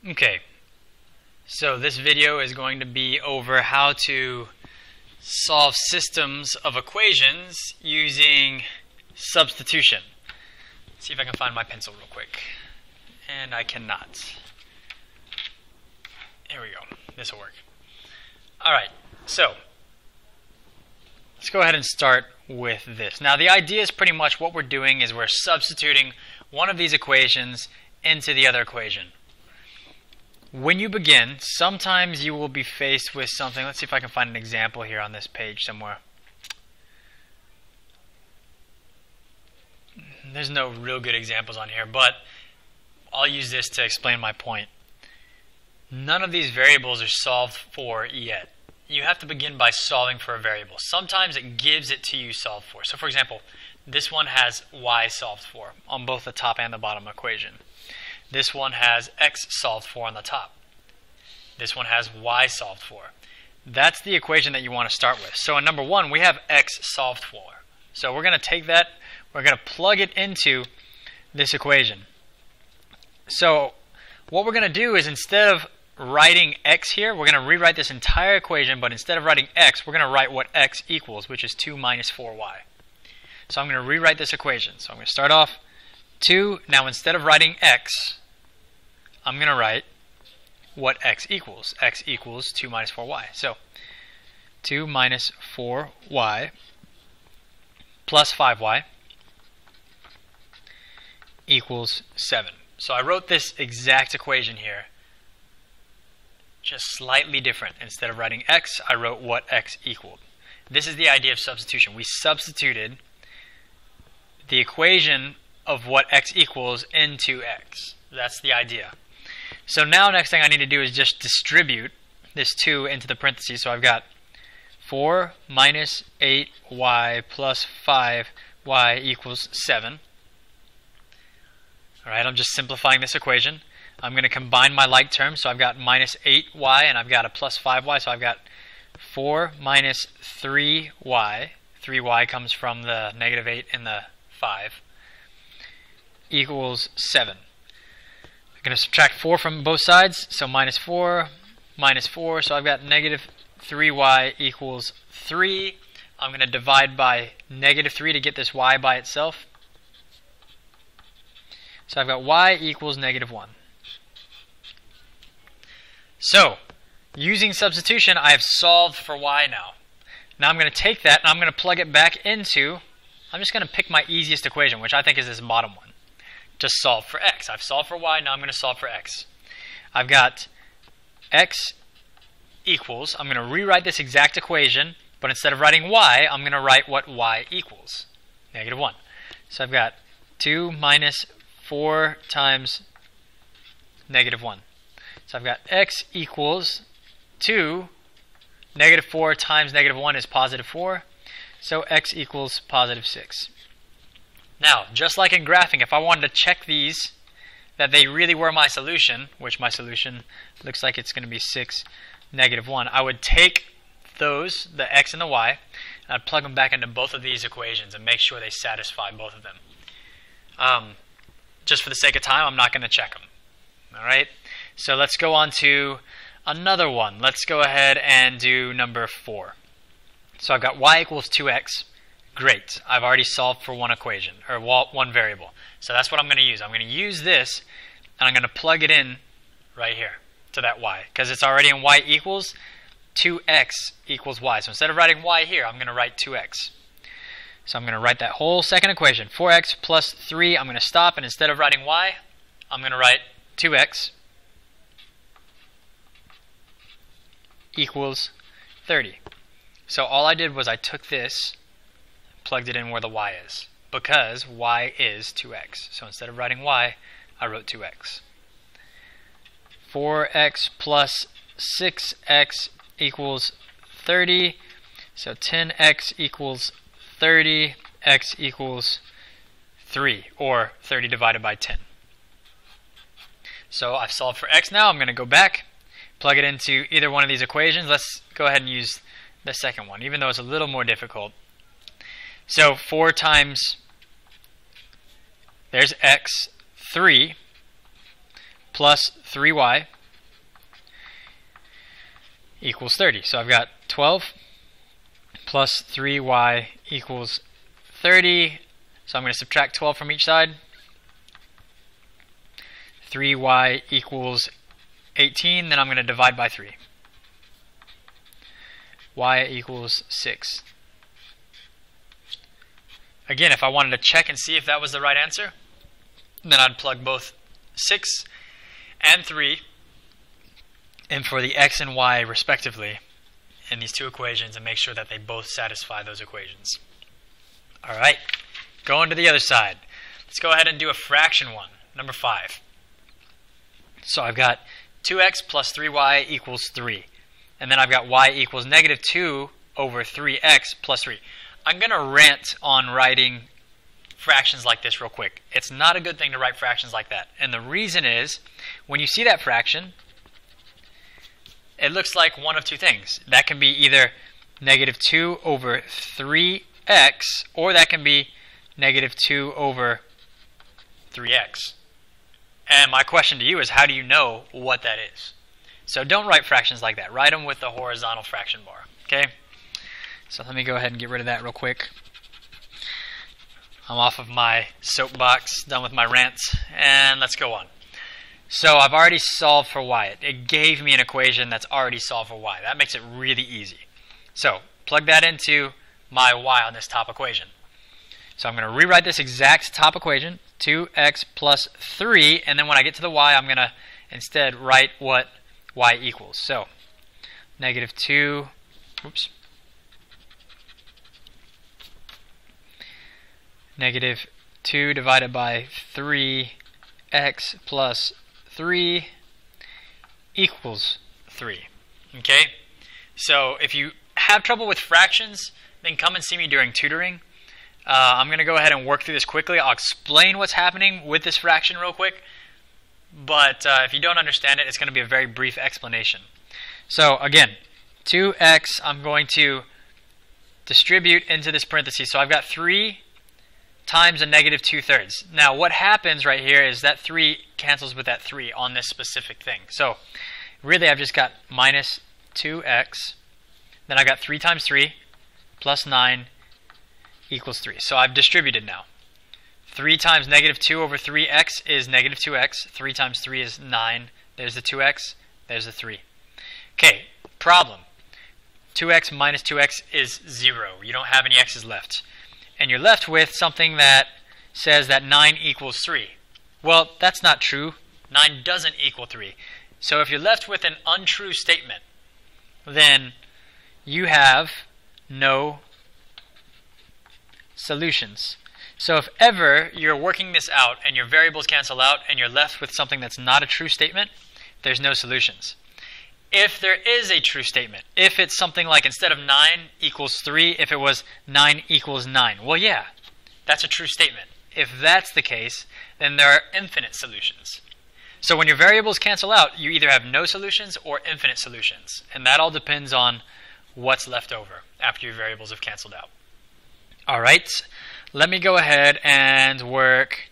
Okay, so this video is going to be over how to solve systems of equations using substitution. Let's see if I can find my pencil real quick. And I cannot. Here we go. This will work. Alright, so let's go ahead and start with this. Now the idea is pretty much what we're doing is we're substituting one of these equations into the other equation. When you begin, sometimes you will be faced with something. Let's see if I can find an example here on this page somewhere. There's no real good examples on here, but I'll use this to explain my point. None of these variables are solved for yet. You have to begin by solving for a variable. Sometimes it gives it to you solved for. So for example, this one has y solved for on both the top and the bottom equation. This one has x solved for on the top. This one has y solved for. That's the equation that you want to start with. So in number one, we have x solved for. So we're going to take that, we're going to plug it into this equation. So what we're going to do is instead of writing x here, we're going to rewrite this entire equation, but instead of writing x, we're going to write what x equals, which is 2 minus 4y. So I'm going to rewrite this equation. So I'm going to start off 2. Now instead of writing x, I'm going to write what x equals. X equals 2 minus 4y. So 2 minus 4y plus 5y equals 7. So I wrote this exact equation here, just slightly different. Instead of writing x, I wrote what x equaled. This is the idea of substitution. We substituted the equation of what x equals into x. That's the idea. So now next thing I need to do is just distribute this 2 into the parentheses. So I've got 4 minus 8y plus 5y equals 7. Alright, I'm just simplifying this equation. I'm going to combine my like terms. So I've got minus 8y and I've got a plus 5y. So I've got 4 minus 3y. 3y comes from the negative 8 and the 5. Equals 7. I'm going to subtract 4 from both sides. So minus 4, minus 4. So I've got negative 3y equals 3. I'm going to divide by negative 3 to get this y by itself. So I've got y equals negative 1. So, using substitution, I have solved for y now. Now I'm going to take that and I'm going to plug it back into, I'm just going to pick my easiest equation, which I think is this bottom one. Just solve for x. I've solved for y, now I'm going to solve for x. I've got x equals, I'm going to rewrite this exact equation, but instead of writing y, I'm going to write what y equals, negative 1. So I've got 2 minus 4 times negative 1. So I've got x equals 2, negative 4 times negative 1 is positive 4, so x equals positive 6. Now, just like in graphing, if I wanted to check these, that they really were my solution, which my solution looks like it's going to be 6, negative 1, I would take those, the x and the y, and I'd plug them back into both of these equations and make sure they satisfy both of them. Just for the sake of time, I'm not going to check them. Alright, so let's go on to another one. Let's go ahead and do number 4. So I've got y equals 2x. Great. I've already solved for one equation, or one variable. So that's what I'm going to use. I'm going to use this, and I'm going to plug it in right here to that y, because it's already in y equals 2x equals y. So instead of writing y here, I'm going to write 2x. So I'm going to write that whole second equation. 4x plus 3, I'm going to stop, and instead of writing y, I'm going to write 2x equals 30. So all I did was I took this, plugged it in where the y is, because y is 2x. So instead of writing y, I wrote 2x. 4x plus 6x equals 30. So 10x equals 30, x equals 3, or 30 divided by 10. So I've solved for x now. I'm going to go back, plug it into either one of these equations. Let's go ahead and use the second one, even though it's a little more difficult. So 4 times, there's x, 3, plus 3y equals 30. So I've got 12 plus 3y equals 30. So I'm going to subtract 12 from each side. 3y equals 18. Then I'm going to divide by 3. Y equals 6. Again, if I wanted to check and see if that was the right answer, then I'd plug both 6 and 3 in for the x and y respectively in these two equations and make sure that they both satisfy those equations. Alright, going to the other side. Let's go ahead and do a fraction one, number 5. So I've got 2x plus 3y equals 3. And then I've got y equals negative 2 over 3x plus 3. I'm going to rant on writing fractions like this real quick. It's not a good thing to write fractions like that. And the reason is, when you see that fraction, it looks like one of two things. That can be either negative 2 over 3x, or that can be negative 2 over 3x. And my question to you is, how do you know what that is? So don't write fractions like that. Write them with the horizontal fraction bar. Okay? So let me go ahead and get rid of that real quick. I'm off of my soapbox, done with my rants, and let's go on. So I've already solved for y. It gave me an equation that's already solved for y. That makes it really easy. So plug that into my y on this top equation. So I'm going to rewrite this exact top equation, 2x plus 3, and then when I get to the y, I'm going to instead write what y equals. So negative 2, negative 2 divided by 3x plus 3 equals 3. Okay? So if you have trouble with fractions, then come and see me during tutoring. I'm going to go ahead and work through this quickly. I'll explain what's happening with this fraction real quick. But if you don't understand it, it's going to be a very brief explanation. So again, 2x, I'm going to distribute into this parenthesis. So I've got 3 times a negative 2/3. Now what happens right here is that 3 cancels with that 3 on this specific thing. So really I've just got minus 2x. Then I've got 3 times 3 plus 9 equals 3. So I've distributed now. 3 times negative 2 over 3x is negative 2x. 3 times 3 is 9. There's the 2x. There's the 3. Okay, problem. 2x minus 2x is 0. You don't have any x's left. And you're left with something that says that 9 equals 3. Well, that's not true. 9 doesn't equal 3. So if you're left with an untrue statement, then you have no solutions. So if ever you're working this out and your variables cancel out and you're left with something that's not a true statement, there's no solutions. If there is a true statement, if it's something like instead of 9 equals 3, if it was 9 equals 9, well, yeah, that's a true statement. If that's the case, then there are infinite solutions. So when your variables cancel out, you either have no solutions or infinite solutions. And that all depends on what's left over after your variables have canceled out. All right, let me go ahead and work.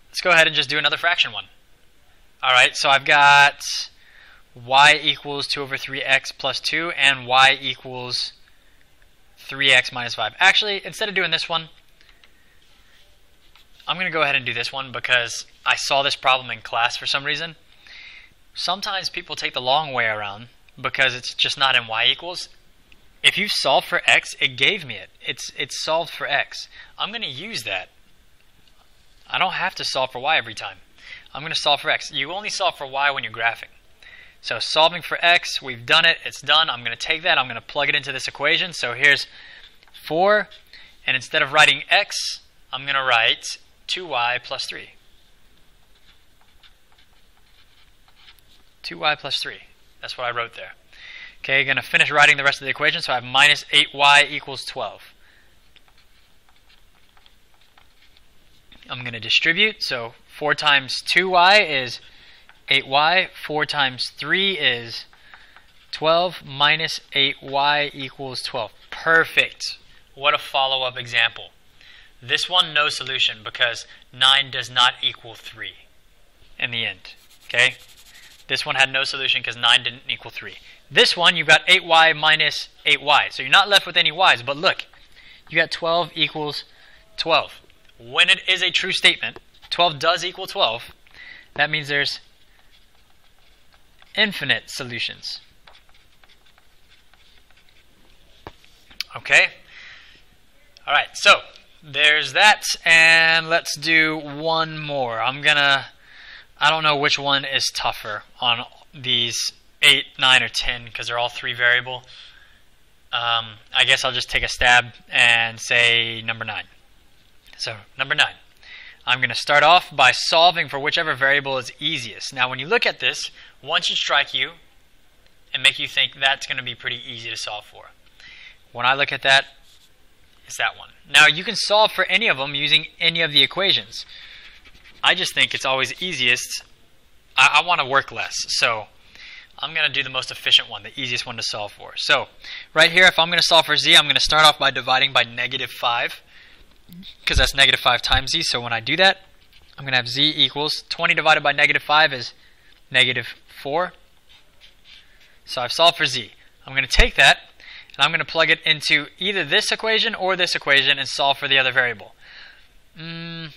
Let's go ahead and just do another fraction one. All right, so I've got y equals 2 over 3x plus 2 and y equals 3x minus 5. Actually, instead of doing this one, I'm going to go ahead and do this one because I saw this problem in class for some reason. Sometimes people take the long way around because it's just not in y equals. If you solve for x, it gave me it. It's solved for x. I'm going to use that. I don't have to solve for y every time. I'm going to solve for x. You only solve for y when you're graphing. So solving for x, we've done it. It's done. I'm going to take that. I'm going to plug it into this equation. So here's 4. And instead of writing x, I'm going to write 2y plus 3. 2y plus 3. That's what I wrote there. Okay, going to finish writing the rest of the equation. So I have minus 8y equals 12. I'm going to distribute. So 4 times 2y is 8y. 4 times 3 is 12 minus 8y equals 12. Perfect. What a follow-up example. This one, no solution because 9 does not equal 3 in the end. Okay, this one had no solution because 9 didn't equal 3. This one, you've got 8y minus 8y. So you're not left with any y's, but look, you got 12 equals 12. When it is a true statement, 12 does equal 12. That means there's infinite solutions. Okay? Alright, so there's that, and let's do one more. I don't know which one is tougher on these 8, 9, or 10 because they're all 3 variable. I guess I'll just take a stab and say number 9. So number 9. I'm going to start off by solving for whichever variable is easiest. Now when you look at this, one should strike you and make you think that's going to be pretty easy to solve for. When I look at that, it's that one. Now you can solve for any of them using any of the equations. I just think it's always easiest. I want to work less, so I'm going to do the most efficient one, the easiest one to solve for. So right here, if I'm going to solve for z, I'm going to start off by dividing by -5, because that's -5 times z. So when I do that, I'm going to have z equals 20 divided by -5 is -4. So I've solved for z. I'm going to take that, and I'm going to plug it into either this equation or this equation and solve for the other variable.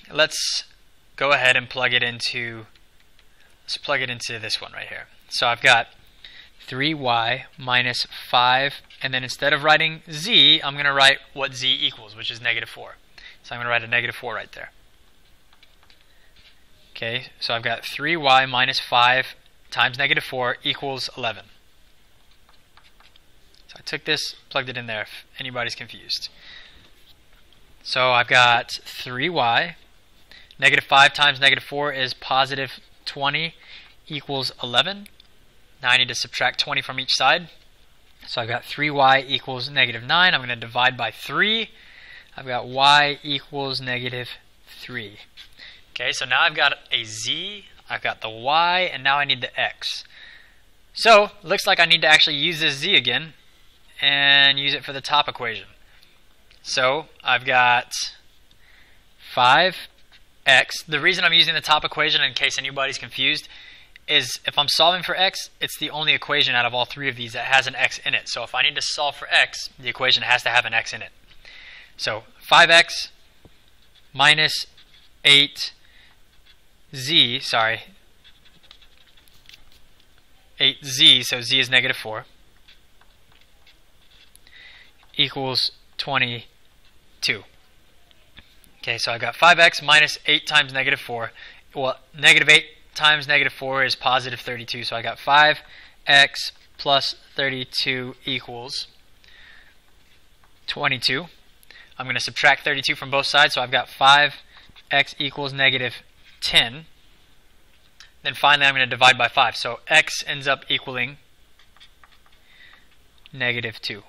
Let's go ahead and plug it into this one right here. So I've got 3y minus 5, and then instead of writing z, I'm going to write what z equals, which is -4. So I'm going to write a -4 right there. Okay, so I've got 3y minus 5 times -4 equals 11. So I took this, plugged it in there if anybody's confused. So I've got 3y, -5 times -4 is positive 20 equals 11. Now I need to subtract 20 from each side. So I've got 3y equals -9. I'm going to divide by 3. I've got y equals -3. Okay, so now I've got a z, I've got the y, and now I need the x. So it looks like I need to actually use this z again and use it for the top equation. So I've got 5x. The reason I'm using the top equation, in case anybody's confused, is if I'm solving for x, it's the only equation out of all 3 of these that has an x in it. So if I need to solve for x, the equation has to have an x in it. So 5x minus 8z, 8z, so z is -4, equals 22. Okay, so I got 5x minus 8 times -4. Well, -8 times -4 is positive 32. So I got 5x plus 32 equals 22. I'm going to subtract 32 from both sides. So I've got 5x equals -10. Then finally I'm going to divide by 5. So x ends up equaling -2.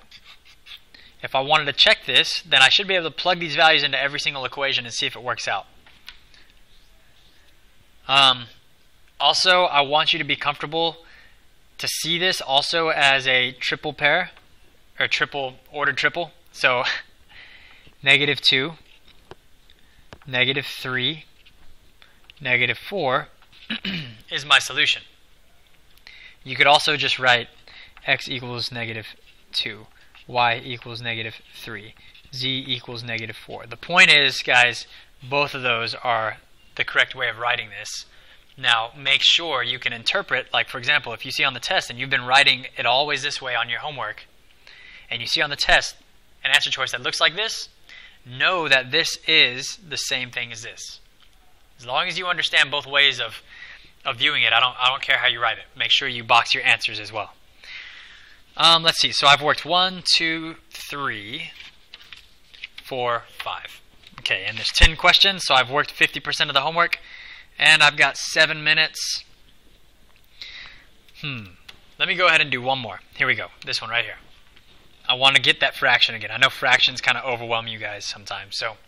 If I wanted to check this, then I should be able to plug these values into every single equation and see if it works out. Also, I want you to be comfortable to see this also as a triple pair, or ordered triple. So -2, -3, -4 is my solution. You could also just write x equals -2. Y equals -3, z equals -4. The point is, guys, both of those are the correct way of writing this. Now, make sure you can interpret, like for example, if you see on the test and you've been writing it always this way on your homework, and you see on the test an answer choice that looks like this, know that this is the same thing as this. As long as you understand both ways of viewing it, I don't care how you write it. Make sure you box your answers as well. Let's see. So I've worked 1, 2, 3, 4, 5. Okay, and there's 10 questions, so I've worked 50% of the homework, and I've got 7 minutes. Let me go ahead and do one more. Here we go. This one right here. I want to get that fraction again. I know fractions kind of overwhelm you guys sometimes. So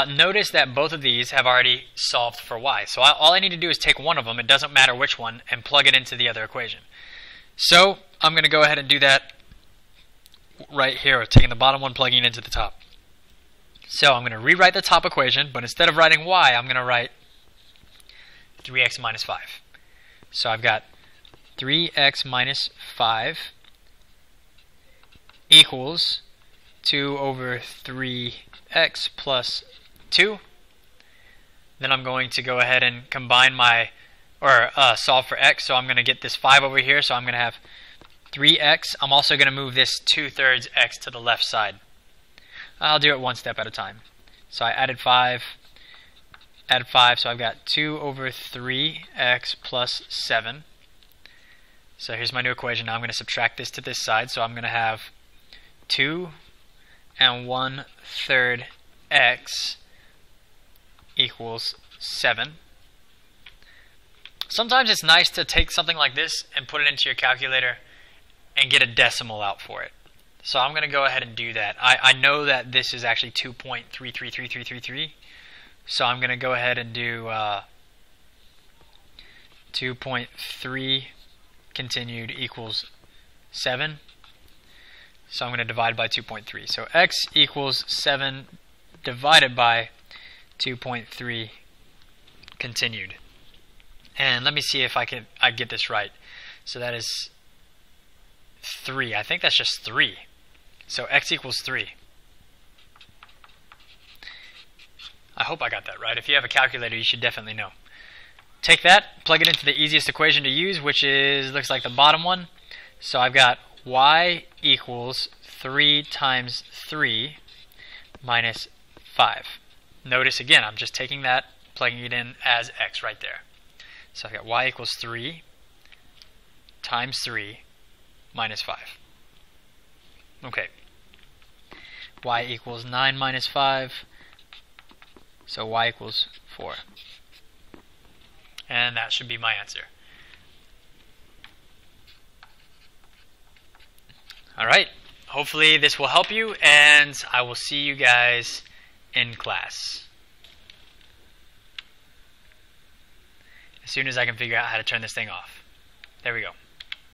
notice that both of these have already solved for y. So all I need to do is take one of them, it doesn't matter which one, and plug it into the other equation. So I'm going to go ahead and do that right here, taking the bottom one, plugging it into the top. So I'm going to rewrite the top equation, but instead of writing y, I'm going to write 3x minus 5. So I've got 3x minus 5 equals 2 over 3x plus 2. Then I'm going to go ahead and combine solve for x. So I'm going to get this 5 over here. So I'm going to have 3x. I'm also going to move this 2/3 x to the left side. I'll do it one step at a time. So I added 5, so I've got 2 over 3x plus 7. So here's my new equation. Now I'm going to subtract this to this side. So I'm going to have 2 and 1/3 x equals 7. Sometimes it's nice to take something like this and put it into your calculator and get a decimal out for it. So I'm going to go ahead and do that. I know that this is actually 2.333333. So I'm going to go ahead and do 2.3 continued equals 7. So I'm going to divide by 2.3. So x equals 7 divided by 2.3 continued. And let me see if I get this right. So that is 3. I think that's just 3. So x equals 3. I hope I got that right. If you have a calculator, you should definitely know. Take that, plug it into the easiest equation to use, which looks like the bottom one. So I've got y equals 3 times 3 minus 5. Notice again, I'm just taking that, plugging it in as x right there. So I've got y equals 3 times 3 minus 5. Okay. Y equals 9 minus 5. So y equals 4. And that should be my answer. Alright. Hopefully this will help you, and I will see you guys in class as soon as I can figure out how to turn this thing off. There we go.